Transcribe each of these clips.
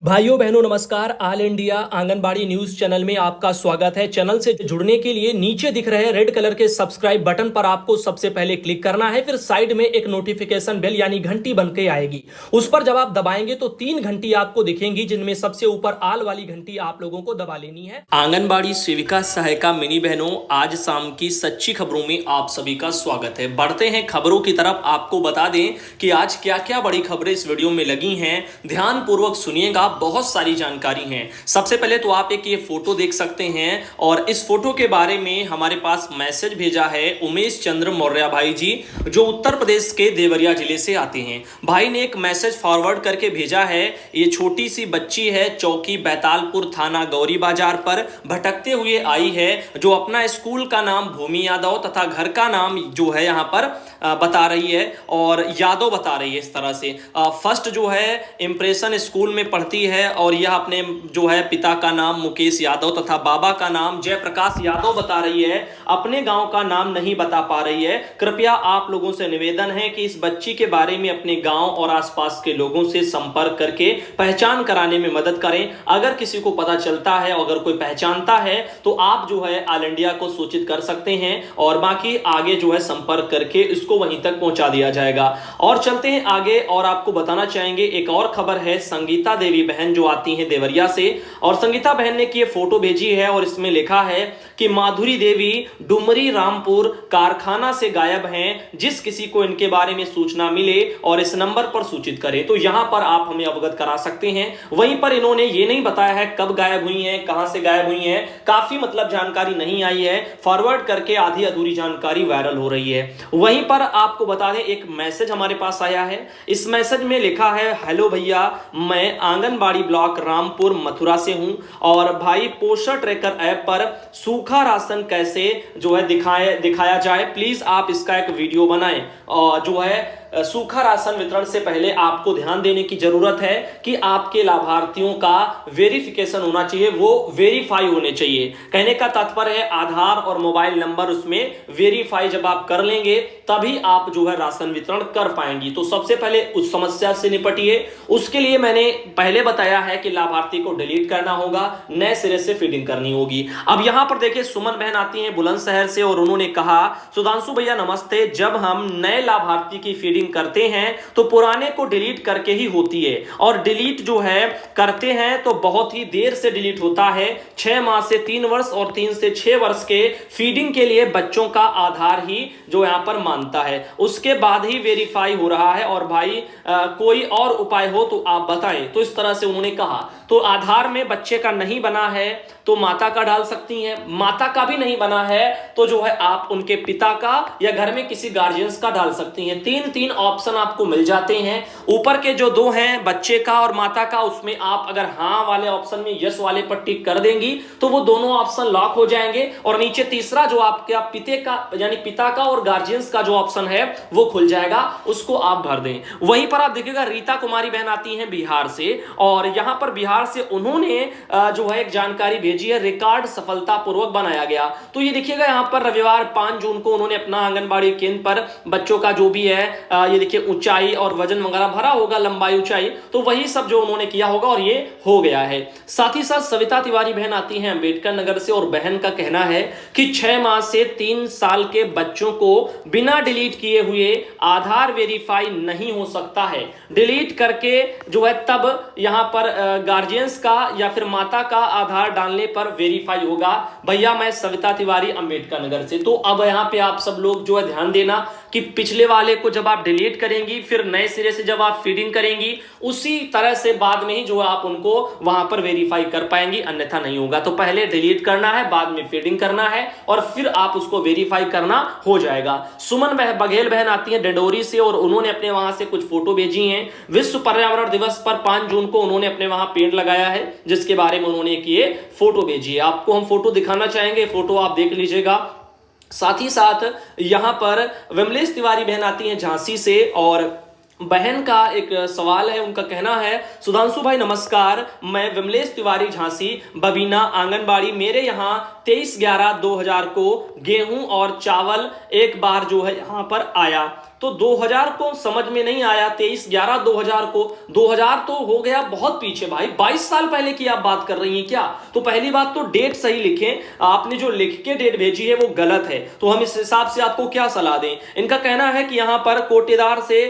भाइयों बहनों नमस्कार। All India anganwadi news channel में आपका स्वागत है। चैनल से जुड़ने के लिए नीचे दिख रहे रेड कलर के सब्सक्राइब बटन पर आपको सबसे पहले क्लिक करना है। फिर साइड में एक नोटिफिकेशन बेल यानी घंटी बन के आएगी, उस पर जब आप दबाएंगे तो 3 घंटी आपको दिखेंगी, जिनमें सबसे ऊपर आल वाली घंटी आप लोगों को दबा लेनी है। आंगनबाड़ी सेविका सहायिका मिनी बहनों, आज शाम की सच्ची खबरों में आप सभी का स्वागत है। बढ़ते हैं खबरों की तरफ। आपको बता दें कि आज क्या क्या बड़ी खबरें इस वीडियो में लगी हैं, ध्यान पूर्वक सुनिएगा। बहुत सारी जानकारी है। सबसे पहले तो आप एक ये फोटो देख सकते हैं और इस फोटो के बारे में हमारे पास मैसेज भेजा है उमेश चंद्र मौर्य भाई जी, जो उत्तर प्रदेश के देवरिया जिले से आते हैं। भाई ने एक मैसेज फॉरवर्ड करके भेजा है। ये छोटी सी बच्ची है, चौकी बैतालपुर थाना गौरी बाजार पर भटकते हुए आई है, जो अपना स्कूल का नाम भूमि यादव तथा घर का नाम जो है यहाँ पर बता रही है और यादव बता रही है। इस तरह से फर्स्ट जो है इंप्रेशन स्कूल में पढ़ती है और यह अपने जो है पिता का नाम मुकेश यादव तथा बाबा का नाम जयप्रकाश यादव बता रही है। अपने गांव का नाम नहीं बता पा रही है। कृपया आप लोगों से निवेदन है कि इस बच्ची के बारे में अपने गांव और आसपास के लोगों से संपर्क करके पहचान कराने में मदद करें। अगर किसी को पता चलता है, अगर कोई पहचानता है तो आप जो है ऑल इंडिया को सूचित कर सकते हैं और बाकी आगे जो है संपर्क करके इसको वहीं तक पहुंचा दिया जाएगा। और चलते हैं आगे और आपको बताना चाहेंगे एक और खबर है। संगीता देवी बहन जो आती हैं देवरिया से, और संगीता बहन ने की फोटो भेजी है और इसमें लिखा है कि माधुरी देवी डुमरी रामपुर कारखाना से गायब हैं। जिस किसी को इनके बारे में सूचना मिले और इस नंबर पर सूचित करें। तो यहां पर आप हमें अवगत करा सकते हैं। वहीं पर इन्होंने ये नहीं बताया है कब गायब हुई हैं, कहां से गायब हुई हैं। काफी जानकारी नहीं आई है। फॉरवर्ड करके आधी अधूरी जानकारी वायरल हो रही है। वहीं पर आपको बता दें एक मैसेज हमारे पास आया है। इस मैसेज में लिखा है, हेलो भैया, मैं आंगनबाड़ी ब्लॉक रामपुर मथुरा से हूं और भाई पोषण ट्रैकर ऐप पर सूखा राशन कैसे जो है दिखाया जाए, प्लीज आप इसका एक वीडियो बनाएं। और जो है सूखा राशन वितरण से पहले आपको ध्यान देने की जरूरत है कि आपके लाभार्थियों का वेरिफिकेशन होना चाहिए, वो वेरीफाई होने चाहिए। कहने का तात्पर्य है आधार और मोबाइल नंबर उसमें वेरीफाई जब आप कर लेंगे तभी आप जो है राशन वितरण कर पाएंगी। तो सबसे पहले उस समस्या से निपटिए। उसके लिए मैंने पहले बताया है कि लाभार्थी को डिलीट करना होगा, नए सिरे से फीडिंग करनी होगी। अब यहां पर देखिए सुमन बहन आती हैं बुलंदशहर से और उन्होंने कहा, सुधांशु भैया नमस्ते, जब हम नए लाभार्थी की फीडिंग करते हैं तो पुराने को डिलीट करके ही होती है और डिलीट जो है करते हैं तो बहुत ही देर से डिलीट होता है। 6 माह से 3 वर्ष और 3 से 6 वर्ष के फीडिंग के लिए बच्चों का आधार ही जो यहां पर मानता है, उसके बाद ही वेरीफाई हो रहा है। और भाई कोई और उपाय हो तो आप बताएं। तो इस तरह से उन्होंने कहा। तो आधार में बच्चे का नहीं बना है तो माता का डाल सकती हैं, माता का भी नहीं बना है तो जो है आप उनके पिता का या घर में किसी गार्जियंस का डाल सकती हैं। 3 ऑप्शन आपको मिल जाते हैं। ऊपर के जो 2 हैं बच्चे का और माता का, उसमें आप अगर हाँ वाले ऑप्शन में यस वाले पर टिक कर देंगी तो वो दोनों ऑप्शन लॉक हो जाएंगे और नीचे तीसरा जो आपके पिता का यानी पिता का और गार्जियंस का जो ऑप्शन है वो खुल जाएगा, उसको आप भर दें। वहीं पर आप देखिएगा रीता कुमारी बहन आती हैं बिहार से और यहां पर बिहार से उन्होंने जो है एक जानकारी भेजी है, रिकॉर्ड सफलतापूर्वक बनाया गया। तो ये देखिएगा यहां पर रविवार 5 जून को उन्होंने अपना आंगनबाड़ी केंद्र पर बच्चों का जो भी है ये देखिए ऊंचाई और वजन वगैरह भरा होगा, लंबाई ऊंचाई, तो वही सब जो उन्होंने किया होगा और ये हो गया है। साथ ही साथ सविता तिवारी बहन आती हैं अंबेडकर नगर से और बहन का कहना है कि 6 माह से 3 साल के बच्चों को बिना डिलीट किए हुए आधार वेरीफाई नहीं हो सकता है। डिलीट करके जो है तब यहां पर गार्जियंस का या फिर माता का आधार डालने पर वेरीफाई होगा। भैया मैं सविता तिवारी अंबेडकर नगर से। तो अब यहां पे आप सब लोग जो है ध्यान देना कि पिछले वाले को जब आप डिलीट करेंगी फिर नए सिरे से जब आप फीडिंग करेंगी उसी तरह से बाद में ही जो आप उनको वहां पर वेरीफाई कर पाएंगी, अन्यथा नहीं होगा। तो पहले डिलीट करना है, बाद में फीडिंग करना है और फिर आप उसको वेरीफाई करना हो जाएगा। सुमन बघेल बहन आती है डिंडोरी से और उन्होंने अपने वहां से कुछ फोटो भेजी हैं। विश्व पर्यावरण दिवस पर 5 जून को उन्होंने अपने वहां पेड़ लगाया है, जिसके बारे में उन्होंने ये फोटो भेजी है। आपको हम फोटो दिखाना चाहेंगे, फोटो आप देख लीजिएगा। साथ ही साथ यहां पर विमलेश तिवारी बहन आती हैं झांसी से और बहन का एक सवाल है। उनका कहना है, सुधांशु भाई नमस्कार, मैं विमलेश तिवारी झांसी बबीना आंगनबाड़ी, मेरे यहाँ 23/11/2000 को गेहूं और चावल एक बार जो है यहाँ पर आया तो 2000 को समझ में नहीं आया, 23/11/2000 को, 2000 तो हो गया बहुत पीछे भाई, 22 साल पहले की आप बात कर रही हैं क्या? तो पहली बात तो डेट सही लिखें, आपने जो लिख के डेट भेजी है वो गलत है, तो हम इस हिसाब से आपको क्या सलाह दें? इनका कहना है कि यहां पर कोटेदार से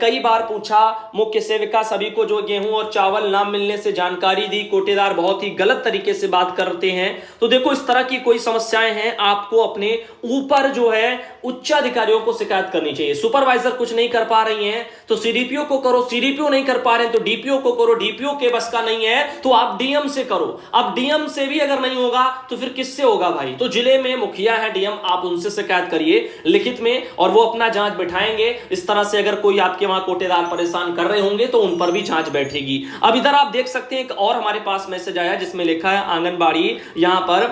कई बार पूछा, मुख्य सेविका सभी को जो गेहूं और चावल ना मिलने से जानकारी दी, कोटेदार बहुत ही गलत तरीके से बात करते हैं। तो देखो इस तरह की कोई समस्याएं हैं, आपको अपने ऊपर जो है उच्च अधिकारियों को शिकायत करनी चाहिए। सुपरवाइजर कुछ नहीं कर पा रही हैं तो सीडीपीओ को करो, सीडीपीओ नहीं कर पा रहे हैं तो डीपीओ को करो, डीपीओ के बस का नहीं है तो आप डीएम से करो। अब डीएम से भी अगर नहीं होगा तो फिर किससे होगा भाई? तो जिले में मुखिया है डीएम, आप उनसे शिकायत करिए लिखित में और वो अपना जांच बैठाएंगे। इस तरह से अगर कोई आपके वहां कोटेदार परेशान कर रहे होंगे तो उन पर भी जांच बैठेगी। अब इधर आप देख सकते हैं एक और हमारे पास मैसेज आया जिसमें लिखा है आंगनबाड़ी, यहां पर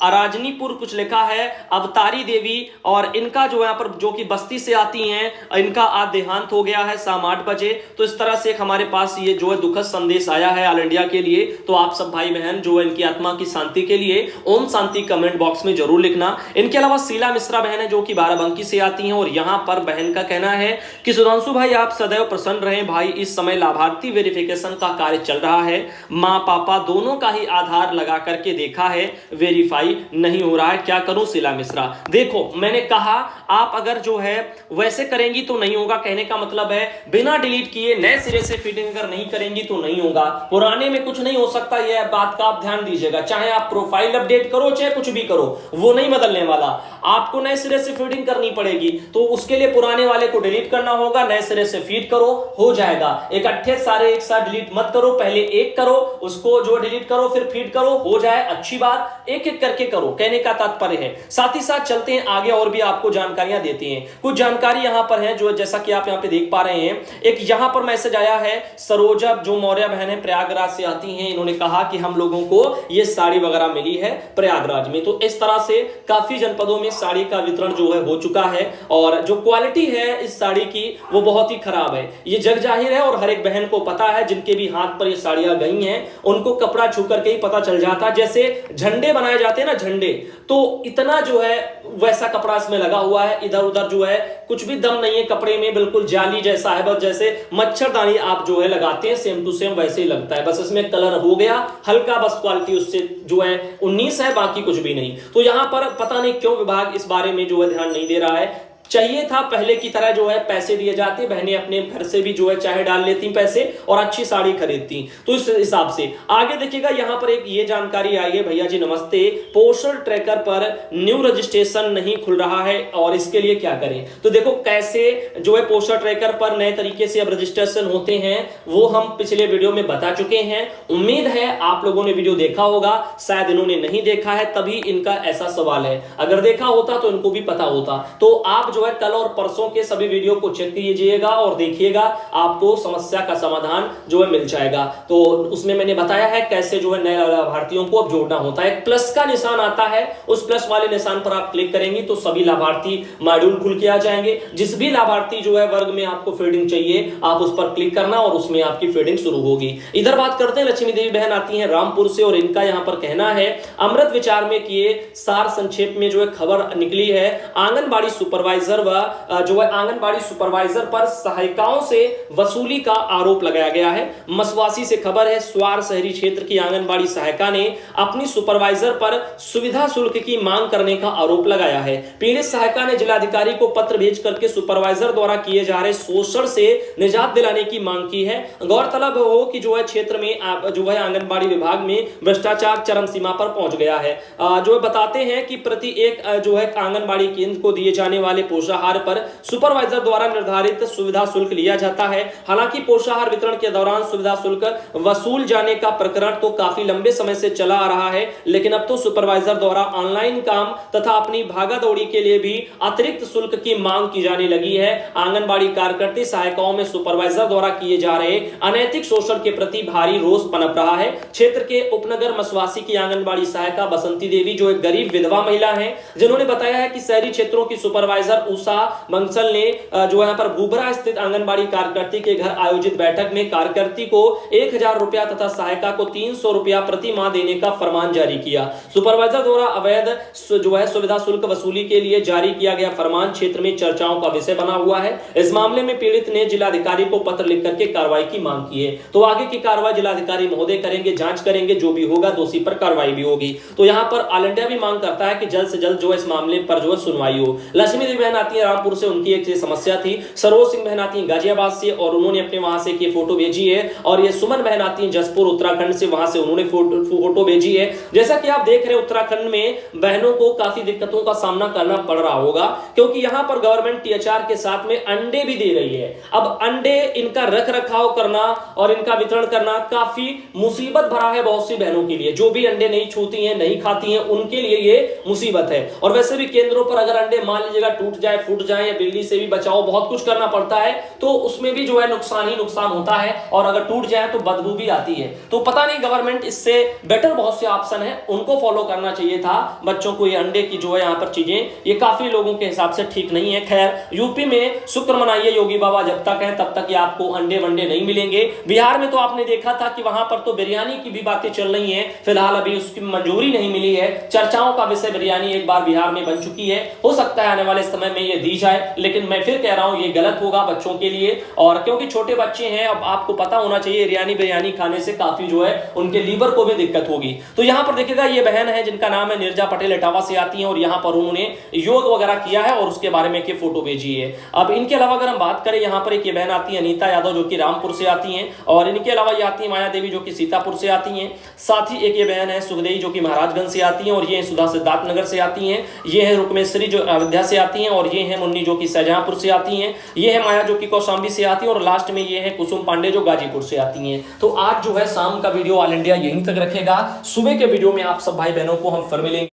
अराजनीपुर कुछ लिखा है, अवतारी देवी, और इनका जो यहां पर जो कि बस्ती से आती हैं, इनका आज देहांत हो गया है शाम 8 बजे। तो इस तरह से हमारे पास ये जो है दुखद संदेश आया है ऑल इंडिया के लिए। तो आप सब भाई बहन जो है इनकी आत्मा की शांति के लिए ओम शांति कमेंट बॉक्स में जरूर लिखना। इनके अलावा शीला मिश्रा बहन है जो कि बाराबंकी से आती हैं और यहां पर बहन का कहना है कि सुधांशु भाई आप सदैव प्रसन्न रहें भाई, इस समय लाभार्थी वेरिफिकेशन का कार्य चल रहा है, माँ पापा दोनों का ही आधार लगा करके देखा है, वेरीफाई नहीं हो रहा है, क्या करूं शीला मिश्रा? देखो मैंने कहा आप अगर जो है वैसे करेंगी तो नहीं होगा, कहने का मतलब है बिना डिलीट किए नए सिरे से फीडिंग अगर नहीं करेंगी तो नहीं होगा, पुराने में कुछ नहीं हो सकता, यह बात का आप ध्यान दीजिएगा। चाहे आप प्रोफाइल अपडेट करो चाहे कुछ भी करो, वो नहीं बदलने वाला, आपको नए सिरे से फीडिंग करनी पड़ेगी। तो उसके लिए पुराने वाले को डिलीट करना होगा, नए सिरे से फीड करो, हो जाएगा। इकट्ठे सारे एक साथ डिलीट मत करो, पहले एक करो उसको जो डिलीट करो फिर फीड करो, हो जाए अच्छी बात, एक एक करके करो, कहने का तात्पर्य है। साथ ही साथ चलते हैं आगे और भी आपको जानकारियां देते हैं। कुछ जानकारी यहां पर है जो जैसा कि आप यहां पे देख पा रहे हैं, एक यहां पर मैसेज आया है, सरोजा जो मौर्य बहन है प्रयागराज से आती हैं, इन्होंने कहा कि हम लोगों को ये साड़ी वगैरह मिली है प्रयागराज में। तो इस तरह से काफी जनपदों में साड़ी का वितरण जो है हो चुका है और जो क्वालिटी है इस साड़ी की वो बहुत ही खराब है, ये जग जाहिर है और हर एक बहन को पता है, जिनके भी हाथ पर ये साड़ियां गई हैं उनको कपड़ा छू करके ही पता चल जाता। जैसे झंडे बनाए जाते हैं ना झंडे, तो इतना जो है वैसा कपड़ा इसमें लगा हुआ है, इधर उधर जो है कुछ भी दम नहीं है कपड़े में, बिल्कुल जाली जैसा है, बस जैसे मच्छरदानी आप जो है लगाते हैं सेम टू सेम वैसे ही लगता है, बस इसमें कलर हो गया हल्का, बस क्वालिटी उससे जो है 19 है, बाकी कुछ भी नहीं। तो यहां पर पता नहीं क्यों विभाग इस बारे में जो है ध्यान नहीं दे रहा है, चाहिए था पहले की तरह जो है पैसे दिए जाते, बहनें अपने घर से भी जो है चाहे डाल लेती पैसे और अच्छी साड़ी खरीदती। तो इस हिसाब से आगे देखिएगा यहां पर एक ये जानकारी आई है, भैया जी नमस्ते, पोस्टल ट्रैकर पर न्यू रजिस्ट्रेशन नहीं खुल रहा है और इसके लिए क्या करें? तो देखो कैसे जो है पोस्टल ट्रैकर पर नए तरीके से अब रजिस्ट्रेशन होते हैं वो हम पिछले वीडियो में बता चुके हैं, उम्मीद है आप लोगों ने वीडियो देखा होगा, शायद इन्होंने नहीं देखा है तभी इनका ऐसा सवाल है, अगर देखा होता तो इनको भी पता होता। तो आप जो है कल और परसों के सभी वीडियो को चेक कीजिएगा और देखिएगा, आपको समस्या का समाधान जो है मिल जाएगा। तो उसमें मैंने बताया है कैसे जो है नए लाभार्थियों को अब जोड़ना होता है, प्लस का निशान आता है, उस प्लस वाले निशान पर आप क्लिक करेंगे तो सभी लाभार्थी मॉड्यूल खुल के आ जाएंगे। जिस भी लाभार्थी जो है वर्ग में आपको फीडिंग चाहिए आप उस पर क्लिक करना और उसमें आपकी फीडिंग शुरू होगी। इधर बात करते हैं, लक्ष्मी देवी बहन आती है रामपुर से और इनका यहां पर कहना है, अमृत विचार में किए सार संक्षेप में जो है खबर निकली है, आंगनबाड़ी सुपरवाइजर व जो है आंगनबाड़ी सुपरवाइजर पर सहायिकाओं से वसूली का आरोप लगाया गया है। मसवासी से खबर है, स्वार शहरी क्षेत्र की आंगनबाड़ी सहायिका ने अपनी सुपरवाइजर पर सुविधा शुल्क की मांग करने का आरोप लगाया है। पीड़ित सहायिका ने जिलाधिकारी को पत्र भेज करके सुपरवाइजर द्वारा किए जा रहे शोषण से निजात दिलाने की मांग की है। गौरतलब हो कि जो है क्षेत्र में जो है आंगनबाड़ी विभाग में भ्रष्टाचार चरम सीमा पर पहुंच गया है। जो बताते हैं कि प्रति एक जो है आंगनबाड़ी केंद्र को दिए जाने वाले पोषाहार पर सुपरवाइजर द्वारा निर्धारित सुविधा शुल्क लिया जाता है। हालांकि पोषाहार वितरण के दौरान सुविधा शुल्क वसूल जाने का प्रकरण तो काफी लंबे समय से चला आ रहा है, लेकिन अब तो सुपरवाइजर द्वारा ऑनलाइन काम तथा अपनी भागादौड़ी के लिए भी अतिरिक्त शुल्क की मांग की जाने लगी है। आंगनबाड़ी कार्यकर्ता सहायिकाओं में सुपरवाइजर द्वारा किए जा रहे अनैतिक शोषण के प्रति भारी रोष पनप रहा है। क्षेत्र के उपनगर मसवासी की आंगनबाड़ी सहायिका बसंती देवी जो एक गरीब विधवा महिला है, जिन्होंने बताया है कि शहरी क्षेत्रों की सुपरवाइजर उषा बंसल ने जो यहाँ पर बुबरा स्थित आंगनबाड़ी कार्यकर्ती के घर आयोजित बैठक में कार्यकर्ती को 1000 रुपया तथा सहायिका को 300 रुपया प्रति माह देने का फरमान जारी किया। सुपरवाइजर द्वारा अवैध जो है सुविधा शुल्क वसूली के लिए जारी किया गया फरमान क्षेत्र में चर्चाओं का विषय बना हुआ है। इस मामले में पीड़ित ने जिलाधिकारी को पत्र लिख करके कार्रवाई की मांग की है। तो आगे की कार्रवाई जिलाधिकारी महोदय करेंगे, जांच करेंगे, जो भी होगा दोषी पर कार्रवाई भी होगी। तो यहाँ पर ऑल इंडिया भी मांग करता है कि जल्द से जल्द जो इस मामले पर जो है सुनवाई हो। लक्ष्मी देवी बहन आती है रामपुर से, उनकी एक समस्या थी। सरोज सिंह बहन आती है गाजियाबाद से और उन्होंने अपने वहां से की फोटो भेजी है। और ये सुमन बहन आती है जसपुर उत्तराखंड से, वहां से उन्होंने फोटो भेजी है। जैसा कि आप देख रहे हैं उत्तराखंड में बहनों को काफी दिक्कतों का सामना करना पड़ रहा होगा, क्योंकि यहां पर गवर्नमेंट टीएचआर के साथ में अंडे भी दे रही है। अब अंडे इनका रख रखाव करना और इनका वितरण करना काफी मुसीबत भरा है बहुत सी बहनों के लिए। जो भी अंडे नहीं छूती हैं, नहीं खाती हैं, उनके लिए ये मुसीबत है। और वैसे भी केंद्रों पर अगर अंडे मान लीजिएगा टूट जाए, फूट जाए, या बिल्ली से भी बचाओ, बहुत कुछ करना पड़ता है, तो उसमें भी जो है नुकसान ही नुकसान होता है। और अगर टूट जाए तो बदबू भी आती है। तो पता नहीं गवर्नमेंट इससे बेटर बहुत से ऑप्शन है, उनको फॉलो करना चाहिए था। बच्चों को ये अंडे की जो है यहाँ पर चीजें ये काफी लोगों के हिसाब से ठीक नहीं है। खैर, यूपी में शुक्र मनाइए योगी बाबा जब तक है तब तक ये आपको अंडे वंडे नहीं मिलेंगे। बिहार में तो आपने देखा था कि वहां पर तो बिरयानी की भी बातें चल रही हैं, फिलहाल अभी उसकी मंजूरी नहीं मिली है। चर्चाओं का विषय बिरयानी एक बार बिहार में बन चुकी है, हो सकता है आने वाले समय में ये दी जाए, लेकिन मैं फिर कह रहा हूं ये गलत होगा बच्चों के लिए। और क्योंकि छोटे बच्चे हैं, अब आपको पता होना चाहिए बिरयानी खाने से काफी जो है उनके लीवर को भी दिक्कत होगी। तो यहां पर देखिएगा ये बहन है जिनका नाम है निर्जा पटेल, इटावा से आती है और यहां पर उन्होंने योग वगैरह किया है और उसके बारे में एक फोटो भेजी है। अब इनके अलावा अगर हम बात करें, यहां पर एक ये बहन आती है अनीता यादव जो कि रामपुर से आती हैं, और इनके अलावा ये आती है माया देवी जो कि सीतापुर से आती हैं। साथ ही एक ये बहन है सुखदेवी जो कि महाराजगंज से आती हैं, और ये सुधा सिद्धार्थ नगर से आती हैं। ये है रुक्मेश्वरी जो अयोध्या से आती हैं, और ये है मुन्नी जो कि शाहजहांपुर से आती हैं। ये है माया जो कि कौशाम्बी से आती है, और लास्ट में ये है कुसुम पांडे जो गाजीपुर से आती हैं। तो आज जो है शाम का वीडियो ऑल इंडिया यहीं तक रखेगा। सुबह के वीडियो में आप सब भाई बहनों को हम फिर मिलेंगे।